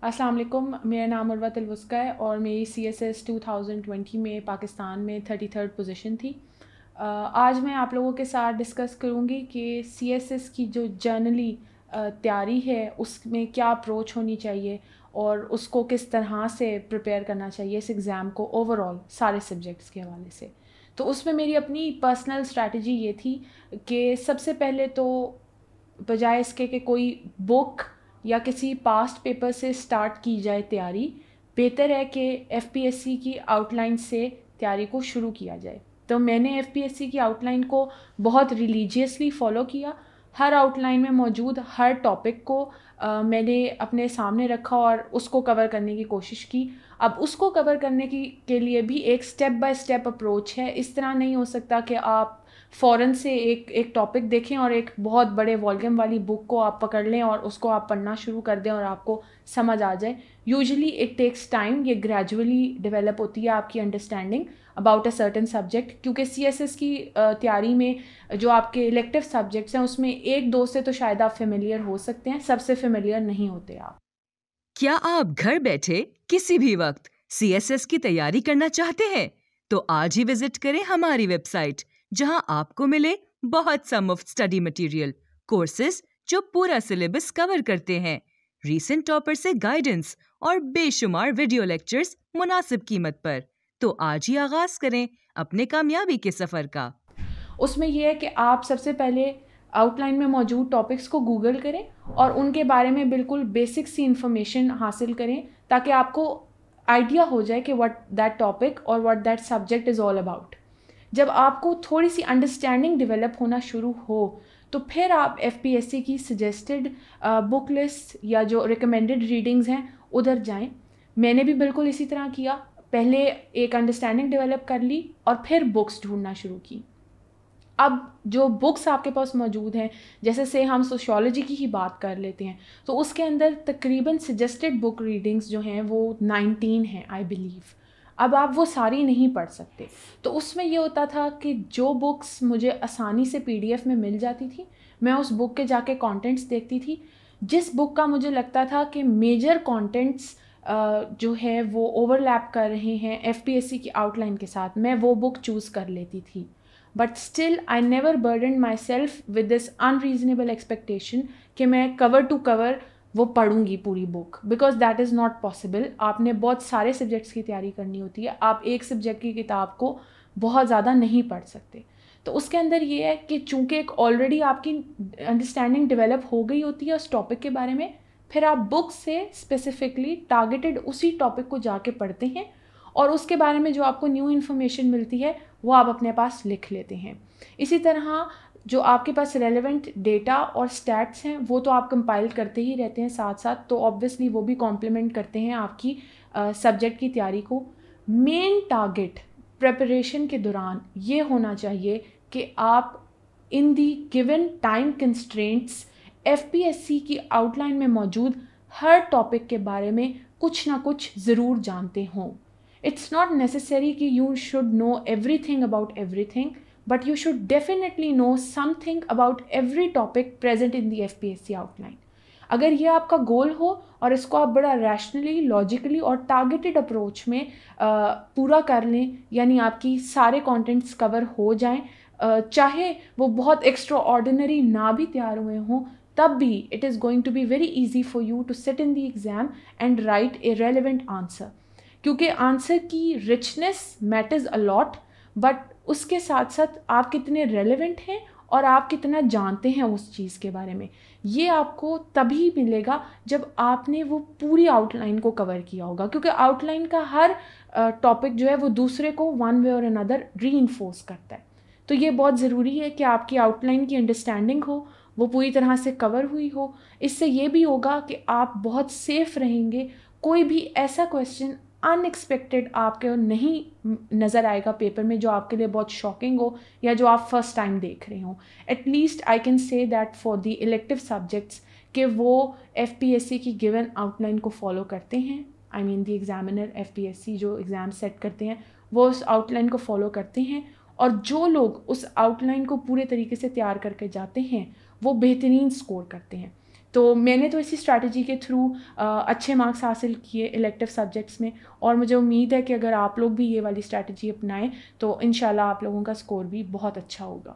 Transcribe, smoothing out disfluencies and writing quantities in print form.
अस्सलाम वालेकुम, मेरा नाम उर्वत अलवस्का है और मेरी CSS 2020 में पाकिस्तान में 33rd पोजीशन थी। आज मैं आप लोगों के साथ डिस्कस करूँगी कि CSS की जो जर्नली तैयारी है उसमें क्या अप्रोच होनी चाहिए और उसको किस तरह से प्रिपेयर करना चाहिए इस एग्ज़ाम को ओवरऑल सारे सब्जेक्ट्स के हवाले से। तो उसमें मेरी अपनी पर्सनल स्ट्रैटेजी ये थी कि सबसे पहले तो बजाय इसके कि कोई बुक या किसी पास्ट पेपर से स्टार्ट की जाए तैयारी, बेहतर है कि FPSC की आउटलाइन से तैयारी को शुरू किया जाए। तो मैंने FPSC की आउटलाइन को बहुत रिलीजियसली फ़ॉलो किया। हर आउटलाइन में मौजूद हर टॉपिक को मैंने अपने सामने रखा और उसको कवर करने की कोशिश की। अब उसको कवर करने के लिए भी एक स्टेप बाय स्टेप अप्रोच है। इस तरह नहीं हो सकता कि आप फ़ौरन से एक टॉपिक देखें और एक बहुत बड़े वॉल्यूम वाली बुक को आप पकड़ लें और उसको आप पढ़ना शुरू कर दें और आपको समझ आ जाए। यूजुअली इट टेक्स टाइम, ये ग्रेजुअली डेवलप होती है आपकी understanding about a certain subject, क्योंकि CSS की तैयारी में जो आपके इलेक्टिव सब्जेक्ट्स हैं उसमें एक दो से तो शायद आप फेमिलियर हो सकते हैं, सबसे फेमिलियर नहीं होते आप। क्या आप घर बैठे किसी भी वक्त CSS की तैयारी करना चाहते हैं? तो आज ही विजिट करें हमारी वेबसाइट, जहां आपको मिले बहुत सा मुफ्त स्टडी मटेरियल, कोर्सेज जो पूरा सिलेबस कवर करते हैं, रीसेंट टॉपर से गाइडेंस और बेशुमार वीडियो लेक्चर्स मुनासिब कीमत पर। तो आज ही आगाज करें अपने कामयाबी के सफर का। उसमें यह है कि आप सबसे पहले आउटलाइन में मौजूद टॉपिक्स को गूगल करें और उनके बारे में बिल्कुल बेसिक सी इंफॉर्मेशन हासिल करें ताकि आपको आइडिया हो जाए कि व्हाट दैट टॉपिक और what that subject is all about. जब आपको थोड़ी सी अंडरस्टैंडिंग डेवलप होना शुरू हो तो फिर आप FPSC की सजेस्टेड बुक लिस्ट या जो रिकमेंडेड रीडिंग्स हैं उधर जाएं। मैंने भी बिल्कुल इसी तरह किया, पहले एक अंडरस्टैंडिंग डेवलप कर ली और फिर बुक्स ढूंढना शुरू की। अब जो बुक्स आपके पास मौजूद हैं, जैसे से हम सोशियोलॉजी की ही बात कर लेते हैं, तो उसके अंदर तकरीबन सजेस्टेड बुक रीडिंग्स जो हैं वो 19 हैं आई बिलीव। अब आप वो सारी नहीं पढ़ सकते, तो उसमें ये होता था कि जो बुक्स मुझे आसानी से PDF में मिल जाती थी, मैं उस बुक के जाके कंटेंट्स देखती थी। जिस बुक का मुझे लगता था कि मेजर कंटेंट्स जो है वो ओवरलैप कर रहे हैं FPSC की आउटलाइन के साथ, मैं वो बुक चूज़ कर लेती थी। But still I never burden my self with this unreasonable expectation कि मैं कवर टू कवर वो पढ़ूंगी पूरी book, because that is not possible. आपने बहुत सारे सब्जेक्ट्स की तैयारी करनी होती है, आप एक सब्जेक्ट की किताब को बहुत ज़्यादा नहीं पढ़ सकते। तो उसके अंदर ये है कि चूँकि एक ऑलरेडी आपकी अंडरस्टैंडिंग डेवलप हो गई होती है उस टॉपिक के बारे में, फिर आप बुक से स्पेसिफिकली टारगेटेड उसी टॉपिक को जाके पढ़ते हैं और उसके बारे में जो आपको न्यू इन्फॉर्मेशन मिलती है वो आप अपने पास लिख लेते हैं। इसी तरह जो आपके पास रेलेवेंट डेटा और स्टैट्स हैं वो तो आप कंपाइल करते ही रहते हैं साथ साथ, तो ऑब्वियसली वो भी कॉम्प्लीमेंट करते हैं आपकी सब्जेक्ट की तैयारी को। मेन टारगेट प्रिपरेशन के दौरान ये होना चाहिए कि आप in the given time constraints FPSC की आउटलाइन में मौजूद हर टॉपिक के बारे में कुछ ना कुछ ज़रूर जानते हों। It's not necessary कि you should know everything about everything, but you should definitely know something about every topic present in the FPSC outline. अगर ये आपका गोल हो और इसको आप बड़ा रैशनली, लॉजिकली और टारगेटेड अप्रोच में पूरा कर लें, यानी आपकी सारे कंटेंट्स कवर हो जाएं, चाहे वो बहुत एक्स्ट्रा ऑर्डिनरी ना भी तैयार हुए हों, तब भी it is going to be very easy for you to sit in the exam and write a relevant answer. क्योंकि आंसर की richness matters a lot, but उसके साथ साथ आप कितने रेलेवेंट हैं और आप कितना जानते हैं उस चीज़ के बारे में, ये आपको तभी मिलेगा जब आपने वो पूरी आउटलाइन को कवर किया होगा। क्योंकि आउटलाइन का हर टॉपिक जो है वो दूसरे को वन वे और अनदर रीइंफोर्स करता है। तो ये बहुत ज़रूरी है कि आपकी आउटलाइन की अंडरस्टैंडिंग हो, वो पूरी तरह से कवर हुई हो। इससे ये भी होगा कि आप बहुत सेफ रहेंगे, कोई भी ऐसा क्वेश्चन अनएक्सपेक्टेड आपके नहीं नज़र आएगा पेपर में जो आपके लिए बहुत शॉकिंग हो या जो आप फर्स्ट टाइम देख रहे हो। At least I can say that for the elective subjects कि वो FPSC की गिवन आउटलाइन को फॉलो करते हैं। I mean the examiner FPSC जो एग्ज़ाम सेट करते हैं वो उस आउटलाइन को फॉलो करते हैं, और जो लोग उस आउटलाइन को पूरे तरीके से तैयार करके जाते हैं वो बेहतरीन स्कोर करते हैं। تو میں نے تو اسی اسٹریٹجی کے تھرو اچھے مارکس حاصل کیے الیکٹیو سبجیکٹس میں، اور مجھے امید ہے کہ اگر آپ لوگ بھی یہ والی اسٹریٹجی اپنائیں تو انشاءاللہ آپ لوگوں کا اسکور بھی بہت اچھا ہوگا.